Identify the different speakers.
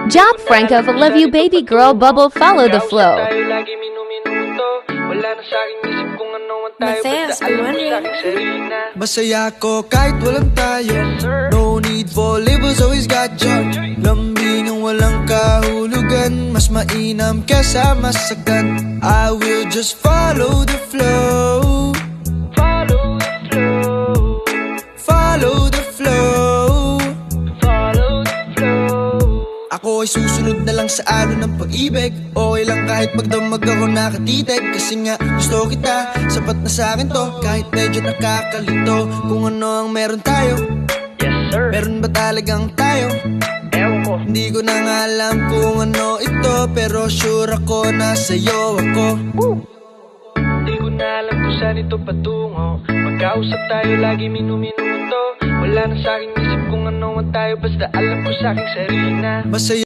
Speaker 1: Jack Franco, I love you baby girl, bubble, follow the flow.
Speaker 2: Matthias, good morning.
Speaker 3: Masaya ko kahit walang tayo. No need for labels, always got joy. Lambing ang walang kahulugan, mas mainam kesa masaktan. I will just follow the flow. Follow the flow. Follow the flow. Follow the flow. Ako ay susunod na lang sa alon ng pag-ibig. Okay lang kahit magdamag ako nakatitig. Kasi nga gusto kita, sapat na sa'kin to. Kahit medyo nakakalito. Kung ano ang meron tayo.
Speaker 4: Yes sir.
Speaker 3: Meron ba talagang tayo?
Speaker 4: Ewan ko.
Speaker 3: Hindi ko na nga alam kung ano ito, pero sure ako na sa'yo ako.
Speaker 4: Di ko na alam kung saan ito patungo. Magkausap tayo lagi minuminuto. Wala na sa'king isip kung ano man tayo. Basta alam ko sa'king sarili na
Speaker 3: Masaya